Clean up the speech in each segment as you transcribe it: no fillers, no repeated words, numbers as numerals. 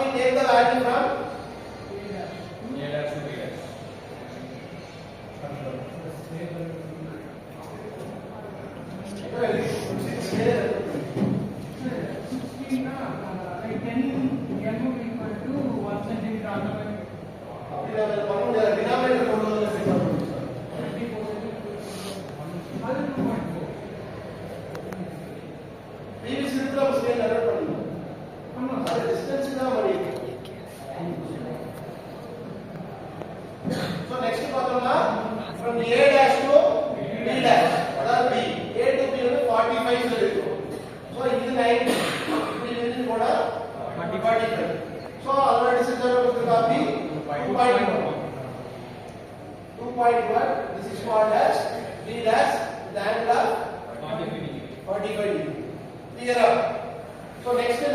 we take the value from A dash to B dash. So next from A dash to B dash, that B, A to B is 45 so this is 9, this is 45. So already this is the 2.1. 2.1, this is called as B dash, the angle of 45 degree. Clear up. So next is the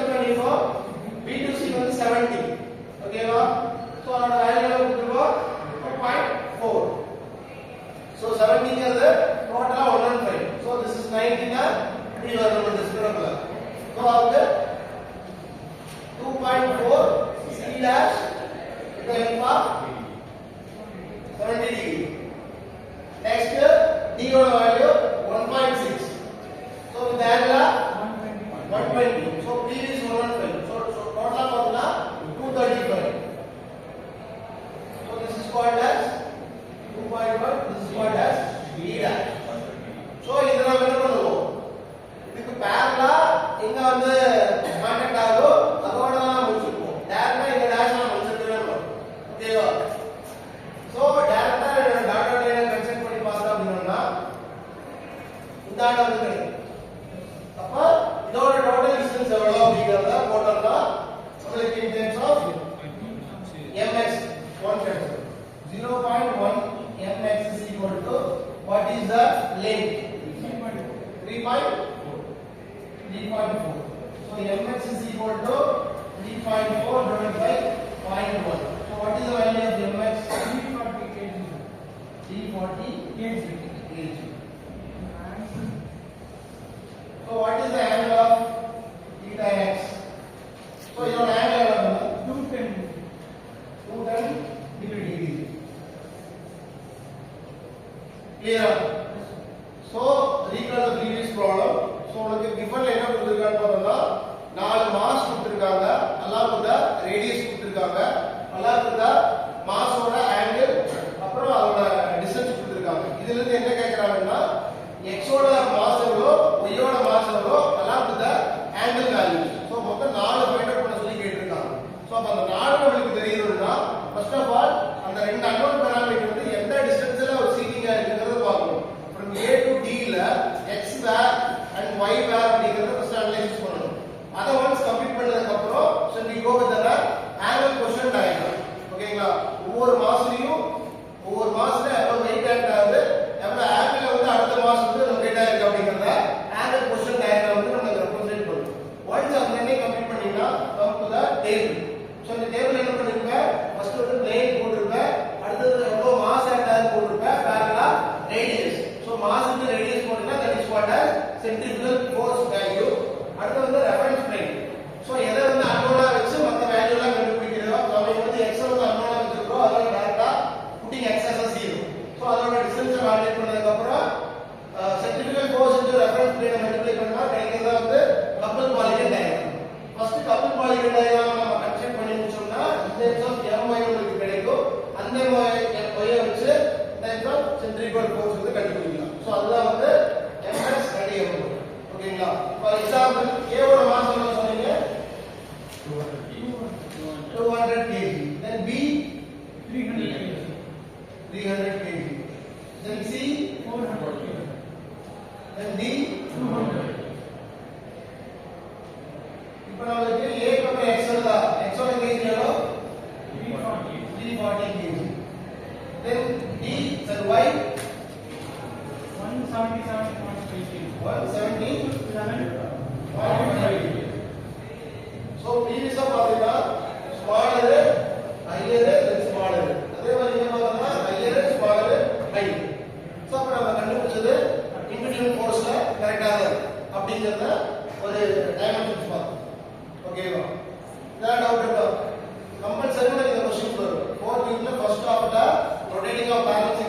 B to C is 70. Okay, so our value is 2.4. So 70 is the total 105. So this is 90 3 this circle. So after 2.4 C dash with the help of 70 degree. Next D value 1.6. So with the angle 120. So previous 105. So total of 235. So this is called as 2.1. This is called as B dash. So இதெல்லாம் என்ன பண்ணுவோம்? இதுக்கு parallel இங்க வந்து contact ஆகும். அதோட தான் முடிச்சிருப்போம். டைரக்டா இந்த டாஷ் நான் முடிச்சிட்டே இருக்கோம். ஓகேவா? So டைரக்டா டாட்டா லைனை கன்ஸ்ட்ரக்ட் பண்ணி பார்த்தா அப்படினா இந்த ஆட வந்து கிடைக்கும். அப்ப இதோட டோட்டல் டிஸ்டன்ஸ் எவ்வளவு அப்படிங்கறத போட்டோம்னா உங்களுக்கு in terms of mx 0.1 mx is equal to what is the length? 3.4. So mx is equal to 3.4 divided by 0.1. So what is the value of mx? 340 kg. So what is the angle of theta x? So your angle is 210 degree. Clear? So recall the previous problem. So உங்களுக்கு given என்ன கொடுத்திருக்காங்க பார்த்தா 4 mass கொடுத்திருக்காங்க, along with the radius கொடுத்திருக்காங்க, along with the mass ஓட angle, அப்புறம் அதோட distance கொடுத்திருக்காங்க. இதுல இருந்து என்ன கேக்குறாங்கன்னா x ஓட மாஸ் எவ்வளோ, y ஓட மாஸ் எவ்வளோ, along with the angle value. So மொத்தம் 4 ஃபைண்ட் அவுட் பண்ண சொல்லி கேட்டிருக்காங்க. So அப்ப அந்த 4 உங்களுக்கு தெரியணும்னா first of all அந்த ரெண்டு unknown parameter வந்து எந்த டிஸ்டன்ஸ்ல ஒரு சீக்கிங்கா இருக்குங்கறத பார்க்கணும். From A to D ல x where and y where அப்படிங்கறத first அனலைஸ் பண்ணணும். அத once கம்ப்ளீட் பண்ணதுக்கு அப்புறம் so we go with the angle quotient diagram. ஓகேங்களா? ஒவ்வொரு மாஸ்லயும் ஒவ்வொரு மாஸ்ல எவ்வளவு வெயிட் ஆட் ஆகுது, எவ்வளவு ஆங்கிள் வந்து அடுத்த மாஸ் வந்து லொகேட் ஆயிருக்கு அப்படிங்கறத angle quotient diagram வந்து நம்ம ரெப்ரசன்ட் பண்ணணும். once அதனை கம்ப்ளீட் பண்ணினா come to the table. So இந்த டேபிள் என்ன பண்ணிருக்க? ஃபர்ஸ்ட் வந்து பிளேன் போட்டுருக்க, அடுத்து எவ்வளவு மாஸ் ஆட் ஆகுது போட்டுருக்க, parallel radius. So mask radius போட்டா that is called as centrifugal force value. அடுத்து வந்து ரெஃபரன்ஸ் பிளேன். So எதை வந்து அன்னோனா வச்சு மத்த வேல்யூ எல்லாம் கண்டுபிடிக்கிறோம். நாம வந்து x வந்து அன்னோனா வச்சிருக்கோம், அதனால டைரக்டா putting x as 0. So அதோட டிஸ்டன்ஸ் கால்குலேட் பண்ணதுக்கு அப்புறம் centrifugal force into reference plane multiply பண்ணா கிடைக்கிறது வந்து கப்பல் பாலிகன் டயகிராம். ஃபர்ஸ்ட் கப்பல் பாலிகன் டயகிராம் நம்ம கன்ஸ்ட்ரக்ட் பண்ணி முடிச்சோம்னா இந்த terms of my உங்களுக்கு கிடைக்கும். அந்த y வச்சு terms of centrifugal force வந்து கண்டுபிடிக்கலாம். சோ அதுதான் வந்து ms கண்டிப்பா. ஓகேங்களா? ஃபார் எக்ஸாம்பிள் a ஓட மாஸ் எவ்வளவு சொன்னீங்க? 200 kg. then b 300 kg. then c 400 kg. then d 200. இப்போ நமக்கு a க்கு x வருதா? x ஓட kg எவ்வளவு? 340 kg. then d and y 177.5 kg. so previous பாத்தீங்கன்னா smaller higher then smaller. அதே மாதிரி இங்க பார்த்தா higher smaller high. so அப்ப நம்ம கண்டுபிடிச்சது இன்டிவிஜுவல் ஃபோர்ஸ்ல கரெக்ட்டா அப்படிங்கறத ஒரு டைமென்ஷன்ஸ் பார்த்தோம். ஓகேவா? டவுட் இருக்கா? of the rotating of parallel